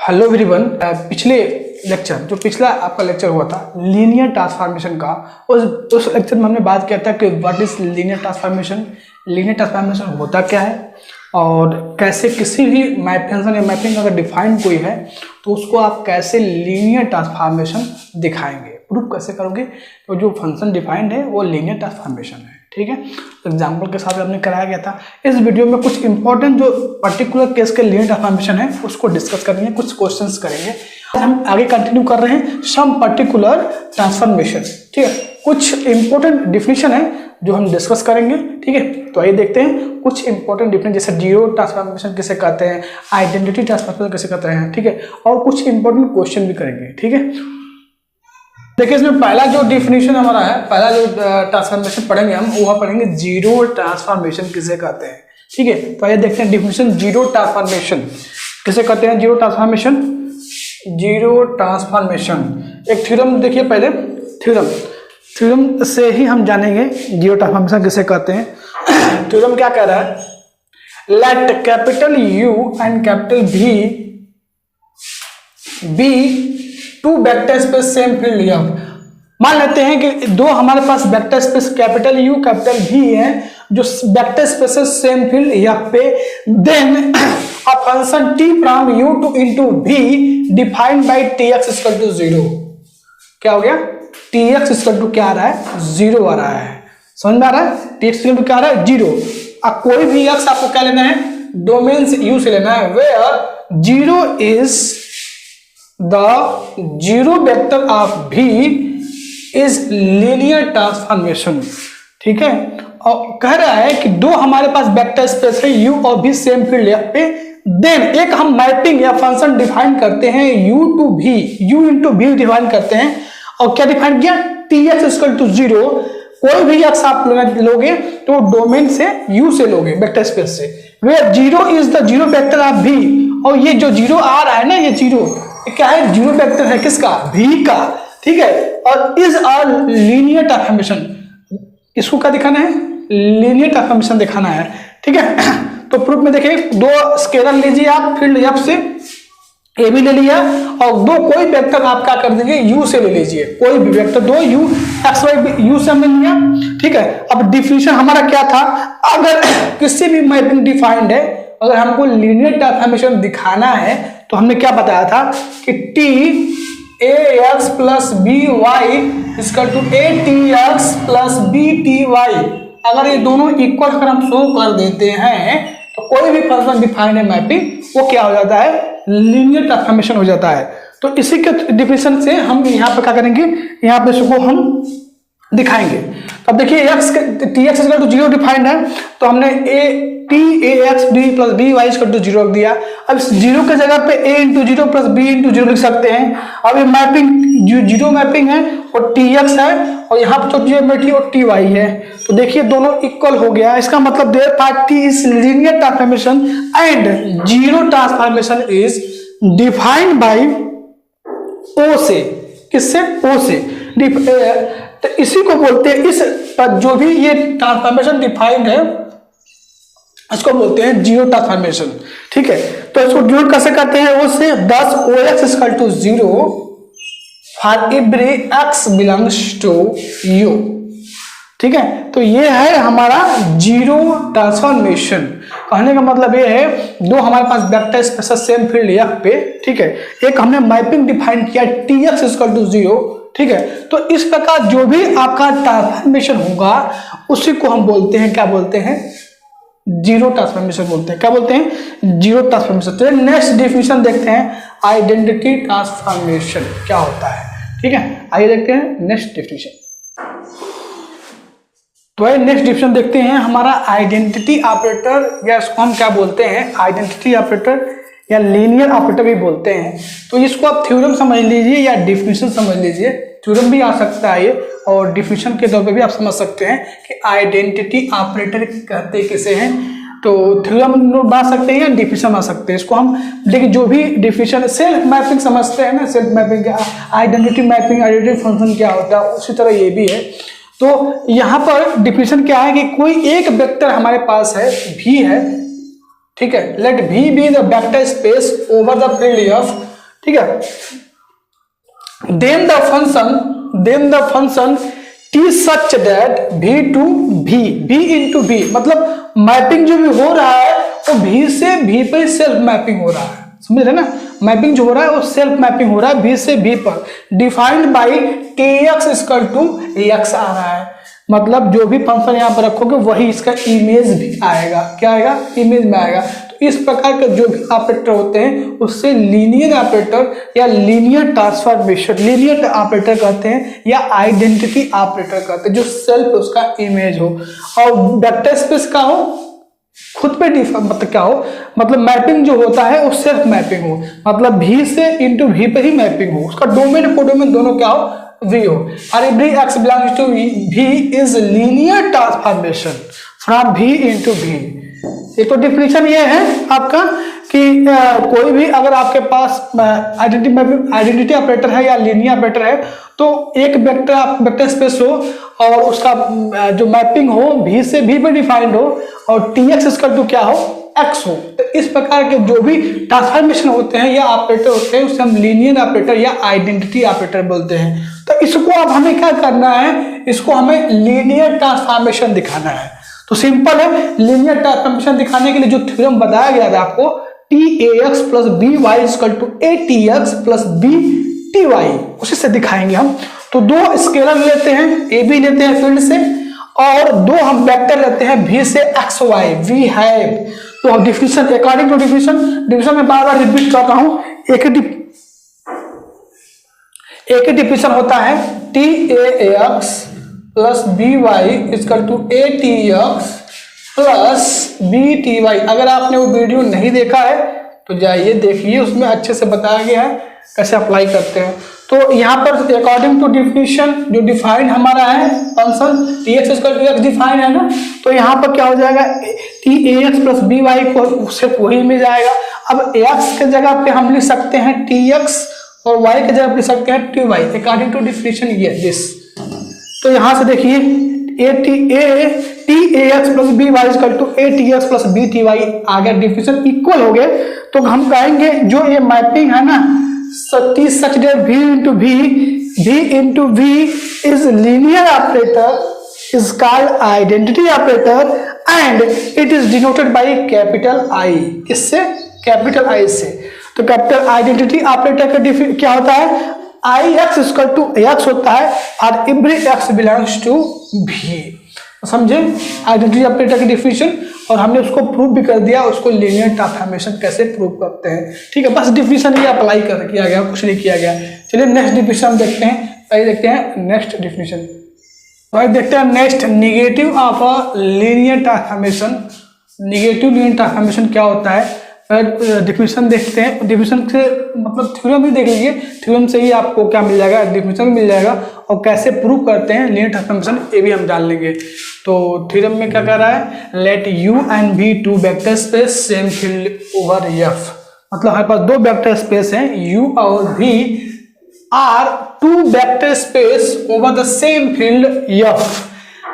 Hello everyone. पिछले lecture जो पिछला आपका लेक्चर हुआ था लीनियर ट्रांसफॉर्मेशन का, उस लेक्चर में हमने बात किया था कि what is linear transformation, linear transformation होता क्या है और कैसे किसी भी फंक्शन या मैपिंग अगर डिफाइंड कोई है तो उसको आप कैसे लीनियर ट्रांसफॉर्मेशन दिखाएंगे, प्रूफ कैसे करोगे। तो जो फंक्शन डिफाइंड है वो लीनियर ट्रांसफॉर्मेशन है, ठीक है। एग्जाम्पल के साथ हमने कराया गया था। इस वीडियो में कुछ इंपॉर्टेंट जो पर्टिकुलर केस के लीनियर ट्रांसफॉर्मेशन है उसको डिस्कस करेंगे, कुछ क्वेश्चंस करेंगे। हम आगे कंटिन्यू कर रहे हैं सम पर्टिकुलर ट्रांसफॉर्मेशन, ठीक है। कुछ इंपॉर्टेंट डिफिनेशन है जो हम डिस्कस करेंगे, ठीक है। तो आइए देखते हैं कुछ इंपॉर्टेंट डिफिनेशन, जैसे जीरो ट्रांसफॉर्मेशन किसे कहते हैं, आइडेंटिटी ट्रांसफॉर्मेशन किसे कहते हैं, ठीक है। और कुछ इंपॉर्टेंट क्वेश्चन भी करेंगे, ठीक है। देखिए इसमें पहला जो डिफिनेशन हमारा है, पहला जो ट्रांसफॉर्मेशन पढ़ेंगे हम, वह पढ़ेंगे जीरो ट्रांसफॉर्मेशन किसे कहते हैं, ठीक है। तो आइए देखते हैं डिफिनेशन जीरो ट्रांसफॉर्मेशन किसे कहते हैं। जीरो ट्रांसफॉर्मेशन, जीरो ट्रांसफॉर्मेशन एक थ्योरम देखिए, पहले थ्योरम से ही हम जानेंगे जीरो ट्रांसफॉर्मेशन किसे कहते हैं। थ्योरम क्या कह रहा है, let capital U and capital V be two vector space same field F. मान लेते हैं कि दो हमारे पास vector space capital U capital V है जो vector spaces same field F पे, then a function t from u to into v defined by tx equal to 0। क्या हो गया, tx इक्वल टू क्या आ रहा है, 0 आ रहा है। समझ में आ रहा है, tx इक्वल टू क्या आ रहा है, 0। अब कोई भी x आपको क्या लेना है, डोमेन से u से लेना है, where 0 is the zero vector of V is linear transformation, ठीक है। और कह रहा है कि दो हमारे पास वेक्टर स्पेस है u और v सेम फील्ड एफ पे, देन एक हम मैपिंग या फंक्शन डिफाइन करते हैं u to v, u into v define करते हैं और क्या डिफाइन किया, tx इक्वल टू 0। कोई भी x आप लोगे तो डोमेन से u से लोगे, वेक्टर स्पेस से, where 0 is the zero vector of v। और ये जो 0 आ रहा है ना, ये 0 क्या है, जीरो वेक्टर है किसका, v का, ठीक है। और इज अ लीनियर ट्रांसफॉर्मेशन, इसको क्या दिखाना है, लीनियर ट्रांसफॉर्मेशन दिखाना है, ठीक है। तो प्रूफ में देखिए, दो स्केलर लीजिए आप फील्ड एफ से, ए भी ले लिया और दो कोई वेक्टर आप क्या कर देंगे, u से ले लीजिए, कोई भी वेक्टर दो u एक्स वाई u से हमने लिया, ठीक है। अब डिफिनेशन हमारा क्या था, अगर किसी भी मैपिंग डिफाइंड है, अगर हमको लीनियर ट्रांसफॉर्मेशन दिखाना है तो हमने क्या बताया था कि t ax plus b y equal to a T x plus B T y. अगर ये दोनों इक्वल अगर हम शो कर देते हैं तो कोई भी फंक्शन डिफाइंड है मैपिंग, वो क्या हो जाता है, लीनियर ट्रांसफॉर्मेशन हो जाता है। तो इसी के डिफिनेशन से हम यहाँ पे क्या करेंगे, यहाँ पे इसको हम दिखाएंगे। तो अब देखिए t x equal to 0 defined है, तो हमने t a x b plus b y equal to 0 रख दिया। अब इस 0 के जगह पे a into 0 plus b into 0 लिख सकते हैं। अब ये मैपिंग जीरो मैपिंग है और टी एक्स है और यहाँ पर जो चीजें बैठी और टी वाई है, तो देखिए दोनों इक्वल हो गया। इसका मतलब there party is linear transformation and zero transformation is defined by O से, किससे, ओ से। तो इसी को बोलते हैं, इस जो भी ये ट्रांसफॉर्मेशन डिफाइंड है इसको बोलते हैं जीरो ट्रांसफॉर्मेशन, ठीक है। तो इसको जीरो कैसे करते हैं, वो से 10 OX equal to 0 for every x belongs to u, ठीक है। तो ये है हमारा जीरो ट्रांसफॉर्मेशन। कहने का मतलब ये है, दो हमारे पास vector space same field F पे, ठीक है, एक हमने मैपिंग डिफाइन किया tx इक्वल टू 0, ठीक है। तो इस प्रकार जो भी आपका ट्रांसफॉर्मेशन होगा उसी को हम बोलते हैं, क्या बोलते हैं, जीरो ट्रांसफॉर्मेशन बोलते हैं। क्या बोलते हैं, जीरो ट्रांसफॉर्मेशन। तो नेक्स्ट डिफिनेशन देखते हैं, आइडेंटिटी ट्रांसफॉर्मेशन क्या होता है, ठीक है। आइए देखते हैं नेक्स्ट डिफिनेशन। तो ये नेक्स्ट डिफिनेशन देखते हैं हमारा आइडेंटिटी ऑपरेटर, या इसको हम क्या बोलते हैं, आइडेंटिटी ऑपरेटर या लीनियर ऑपरेटर भी बोलते हैं। तो इसको आप थ्योरम समझ लीजिए या डिफिनेशन समझ लीजिए, थ्योरम भी आ सकता है ये और डिफिनेशन के तौर पे भी आप समझ सकते हैं कि आइडेंटिटी ऑपरेटर कहते किसे हैं। तो थ्योरम बना सकते हैं या डिफिनेशन बना सकते हैं इसको हम, लेकिन जो भी डिफिनेशन सेल्फ मैपिंग समझते हैं ना, self mapping, identity mapping, identity function क्या होता है, उसी तरह ये भी है। तो यहाँ पर डिफिनेशन क्या है कि कोई एक वेक्टर हमारे पास है, v है, ठीक है। Let V be the vector space over the field of ठीक है। Then the function t such that v to v into v, मतलब मैपिंग जो भी हो रहा है वो v से v पर सेल्फ मैपिंग हो रहा है, समझ रहे ना। मैपिंग जो हो रहा है वो सेल्फ मैपिंग हो रहा है v से v पर, defined by tx equal to x आ रहा है, मतलब जो भी फंक्शन यहाँ पर रखोगे वही इसका इमेज भी आएगा। क्या आएगा? इमेज में आएगा। तो इस प्रकार के जो भी ऑपरेटर होते हैं उससे लीनियर ऑपरेटर या लीनियर ट्रांसफॉर्मेशन, लीनियर ऑपरेटर कहते हैं या आइडेंटिटी ऑपरेटर कहते हैं, जो सेल्फ उसका इमेज हो और वेक्टर स्पेस का हो, खुद पे मतलब क्या हो, मतलब मैपिंग जो होता है वो सेल्फ मैपिंग हो, मतलब v से इंटू v पे ही मैपिंग हो, उसका डोमेन कोडोमेन दोनों क्या हो? v हो। और every x belongs to v is linear transformation from v into v। एक तो डिफिनेशन ये है आपका कि कोई भी अगर आपके पास आइडेंटिटी ऑपरेटर है या लीनियर ऑपरेटर है तो एक वेक्टर स्पेस हो और उसका जो मैपिंग हो v से v पे डिफाइंड हो और tx इक्वल टू क्या हो? x हो। तो इस प्रकार के जो भी ट्रांसफॉर्मेशन होते हैं या ऑपरेटर होते हैं उसे हम लीनियर ऑपरेटर या आइडेंटिटी ऑपरेटर बोलते हैं। तो इसको अब हमें क्या करना है? इसको हमें लीनियर ट्रांसफॉर्मेशन दिखाना है। तो सिंपल है, लीनियर ट्रांसफॉर्मेशन दिखाने के लिए जो थ्योरम बताया गया था आपको, TAX plus BY equal to ATX plus BTY, उसी से दिखाएंगे हम। तो दो स्केलर लेते हैं, AB लेते हैं फील्ड से और दो हम वेक्टर लेते हैं V से XY, वी हैव। तो डिफिनेशन अकॉर्डिंग टू डिफिनेशन में बार बार रिपीट कर रहा हूं, एक ही डिफिनेशन होता है TAX plus BY equal to ATX plus BTY। अगर आपने वो वीडियो नहीं देखा है तो जाइए देखिए, उसमें अच्छे से बताया गया है कैसे अप्लाई करते हैं। तो यहाँ पर अकॉर्डिंग टू डिफिनेशन जो डिफाइंड हमारा है function TX equal to X define है ना, तो यहाँ पर क्या हो जाएगा? TAX प्लस BY को सिर्फ वही मिल जाएगा। अब X के जगह पे हम लिख सकते हैं TX और Y के जगह पे लिख सकते हैं TY अकॉर्डिंग टू डिफिनेशन ये दिस। तो यहाँ से देखिए TAX plus BY equal to ATX plus BTY आ गया, डिफिनेशन इक्वल हो गए। तो हम कहेंगे जो ये मैपिंग है ना such that v into v is linear operator is called identity operator and it is denoted by capital I। इससे कैपिटल I से। तो कैपिटल आइडेंटिटी ऑपरेटर का क्या होता है? IX इक्वल टू X होता है और every x belongs to v। समझे आइडेंटिटी ऑपरेटर की डिफिनेशन, और हमने उसको प्रूव भी कर दिया, उसको लीनियर ट्रांसफॉर्मेशन कैसे प्रूव करते हैं। ठीक है, बस डिफिनेशन ये अप्लाई किया गया, कुछ नहीं किया गया। चलिए नेक्स्ट डिफिनेशन देखते हैं। पहले देखते हैं नेक्स्ट डिफिनेशन, तो देखते हैं next negative of a linear transformation. Negative linear transformation क्या होता है? डिफिनेशन देखते हैं, डिफिनेशन से मतलब थ्योरम भी देख लीजिए, थ्योरम से ही आपको क्या मिल जाएगा? डिफिनेशन भी मिल जाएगा और कैसे प्रूव करते हैं लीनियर ट्रांसफॉर्मेशन ये भी हम जान लेंगे। तो थ्योरम में क्या कर रहा है? Let U and V two vector space same field over F, मतलब हमारे पास दो वेक्टर स्पेस हैं U और V are two vector space over the same field F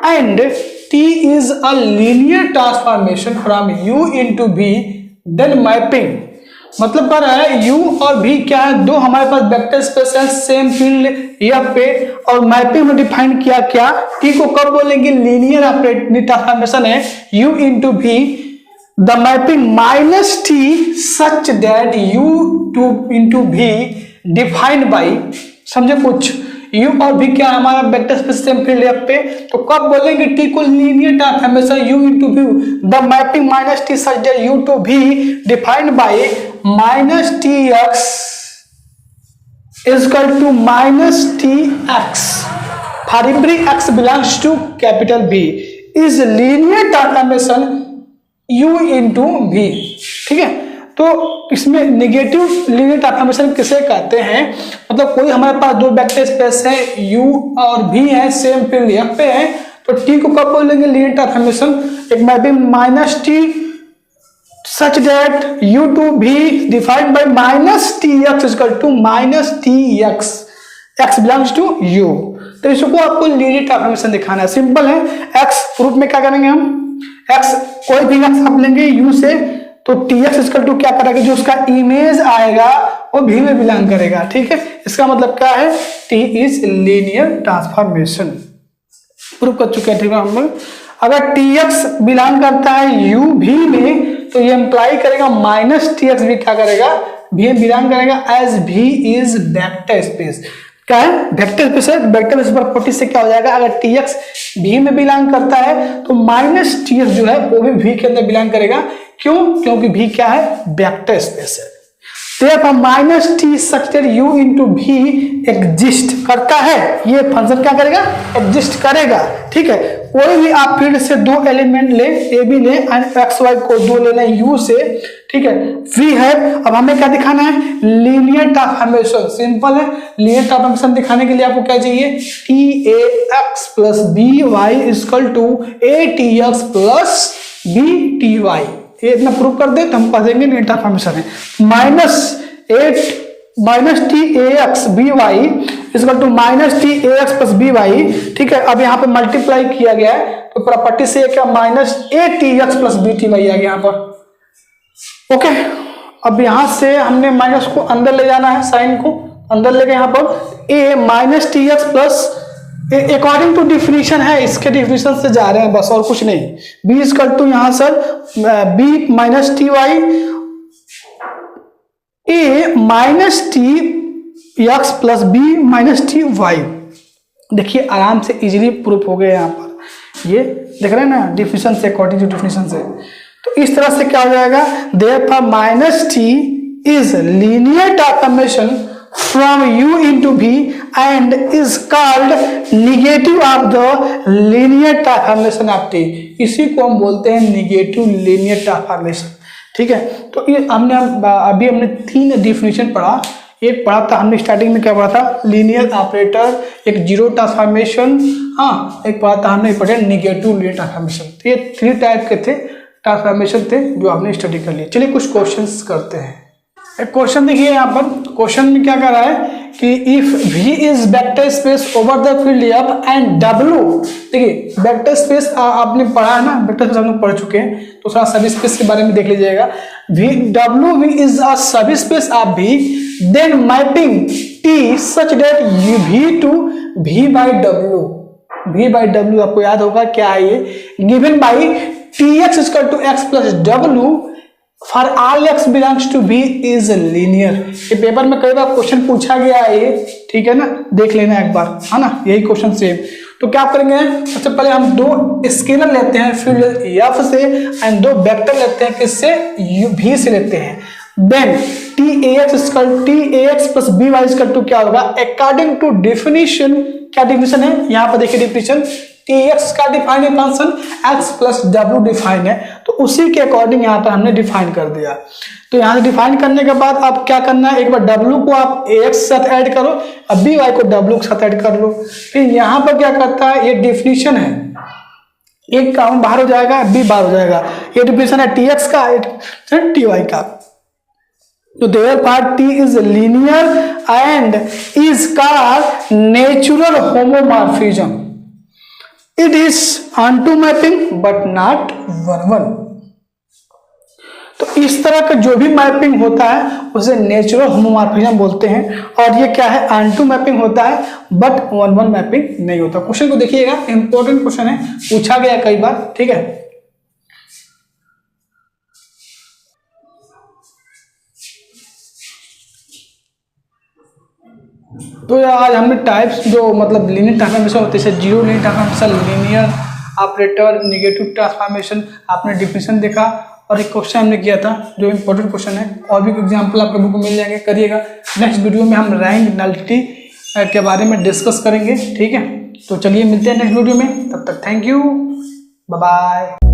and T is a linear transformation from U into V then mapping, मतलब कर रहा है U और V क्या है? दो हमारे पास वेक्टर स्पेस है सेम फील्ड F पे, और मैपिंग में डिफाइन किया क्या? T को कब बोलेंगे? लीनियर ट्रांसफॉर्मेशन है U into V, the mapping minus T such that U to into V defined by, समझे कुछ? U और V क्या है? हमारा vector space same field F पे, तो कब बोलेंगे T को linear transformation U into V, the mapping minus T such that U to V defined by minus TX is equal to minus TX for every x belongs to capital B is linear transformation U into V। ठीक है, तो इसमें negative linear transformation किसे कहते हैं? मतलब कोई हमारे पास दो वेक्टर स्पेस है U और V है सेम फील्ड F पे है, तो T को कब बोलेंगे लीनियर ट्रांसफॉर्मेशन? एक mapping minus T such that U to V defined by minus TX is equal to minus TX, x belongs to U। तो इसको आपको लीनियर ट्रांसफॉर्मेशन दिखाना है, सिंपल है। x प्रूफ में क्या करेंगे हम? x कोई भी x आप लेंगे U से, तो TX इक्वल टू क्या करेंगे? जो उसका इमेज आएगा वो भी में बिलोंग करेगा। ठीक है, इसका मतलब क्या है, T is linear transformation. Prove कर चुके हैं। ठीक है, हम लोग अगर टी एक्स बिलोंग करता है यू भी में तो ये इंप्लाई करेगा माइनस टी एक्स भी क्या करेगा, भी में बिलोंग करेगा, एज भी इज वेक्टर स्पेस। क्या है, वेक्टर स्पेस है। वेक्टर स्पेस प्रॉपर्टी से क्या हो जाएगा, अगर टी एक्स भी में बिलोंग करता है तो माइनस टी एक्स जो है वो भी v के अंदर बिलोंग करेगा। क्यों, क्योंकि v क्या है, वेक्टर स्पेस है। therefore minus T such that u into भी एग्जिस्ट करता है, ये फंक्शन क्या करेगा, एग्जिस्ट करेगा। ठीक है, कोई भी आप फील्ड से दो एलिमेंट ले, ए बी ले एंड एक्स वाई को दो लेना है u से। ठीक है, वी है। अब हमें क्या दिखाना है, लीनियर ट्रांसफॉर्मेशन। सिंपल है, लीनियर ट्रांसफॉर्मेशन दिखाने के लिए आपको क्या चाहिए, t a x plus b y equal to a T x plus B T y. ये इतना प्रूव कर दे तो हम कह देंगे लीनियर ट्रांसफॉर्मेशन है। Minus t a x b y equal to minus t a x plus b y. ठीक है, अब यहाँ पे मल्टीप्लाई किया गया है तो प्रॉपर्टी से क्या, minus A T x plus B T Y आ गया यहाँ पर। ओके, अब यहां से हमने माइनस को अंदर ले जाना है, साइन को अंदर लेके यहाँ पर A minus T x plus according to definition है, इसके डिफिनीशन से जा रहे हैं बस और कुछ नहीं। बी इक्वल टू यहाँ sir B minus T Y, A minus T x plus B minus T Y. देखिए आराम से इजीली प्रूफ हो गया यहाँ पर, ये देख रहे हैं ना, डिफिनीशन से अकॉर्डिंग टू डिफिनीशन से। तो इस तरह से क्या हो जाएगा, therefore minus T is linear transformation from u into v and is called negative of the linear transformation of t। इसी को हम बोलते हैं नेगेटिव लीनियर ट्रांसफॉर्मेशन। ठीक है, तो ये हमने तीन डिफिनीशन पढ़ा। एक पढ़ा था हमने स्टार्टिंग में, क्या पढ़ा था, लीनियर ऑपरेटर, एक जीरो ट्रांसफॉर्मेशन, हाँ एक पढ़ा था हमने पढ़ा नेगेटिव लीनियर ट्रांसफॉर्मेशन। तो ये 3 टाइप के थे ट्रांसफॉर्मेशन थे जो आपने स्टडी कर लिए। चलिए कुछ क्वेश्चंस करते हैं। एक क्वेश्चन देखिए यहाँ पर, क्वेश्चन में क्या कर रहा है कि if v is vector space over the field f and w। देखिए वेक्टर स्पेस आपने पढ़ा है ना, वेक्टर स्पेस हम लोग पढ़ चुके हैं, तो थोड़ा सब स्पेस के बारे में देख लीजिएगा। v is a subspace of v, then mapping t such that v to v by w। v by w आपको याद होगा क्या है, ये given by tx equal to x plus w for all x belongs to v is linear. ये paper में कई बार question पूछा गया है ये, ठीक है ना, देख लेना एक बार, है ना, यही क्वेश्चन सेम। तो क्या करेंगे, सबसे पहले हम दो स्केलर लेते हैं फील्ड f से एंड दो वेक्टर लेते हैं, किससे, v से लेते हैं। Then tax plus by equal to क्या होगा, अकॉर्डिंग टू डिफिनीशन। क्या डिफिनीशन है यहाँ पर देखिए, डिफिनीशन tx का डिफाइन है function, x plus w define है, तो उसी के अकॉर्डिंग यहाँ पर हमने डिफाइन कर दिया। तो यहाँ से डिफाइन करने के बाद आप क्या करना है, एक बार w को आप ax के साथ ऐड करो, अब by को w के साथ ऐड कर लो। फिर यहाँ पर क्या करता है, ये डिफिनीशन है, एक काउंट बाहर हो जाएगा, b बाहर हो जाएगा। ये डिफिनीशन है tx का, ty का। तो therefore t is linear and is called natural homomorphism. It is onto mapping but not one-one। तो इस तरह का जो भी मैपिंग होता है उसे नेचुरल होमोमॉर्फिज्म बोलते हैं, और ये क्या है, ऑनटू मैपिंग होता है बट वन वन मैपिंग नहीं होता। क्वेश्चन को देखिएगा, इंपॉर्टेंट क्वेश्चन है, पूछा गया कई बार, ठीक है। तो आज हमने टाइप्स जो मतलब लीनियर ट्रांसफॉर्मेशन होते हैं, zero linear transformation, linear operator, negative transformation, आपने डिफिनीशन देखा, और एक क्वेश्चन हमने किया था जो इम्पोर्टेंट क्वेश्चन है, और भी एग्जांपल आप लोगों को मिल जाएंगे, करिएगा। नेक्स्ट वीडियो में हम रैंक नलिटी के बारे में डिस्कस करेंगे, ठीक है। तो चलिए मिलते हैं नेक्स्ट वीडियो में, तब तक थैंक यू, बाय बाय।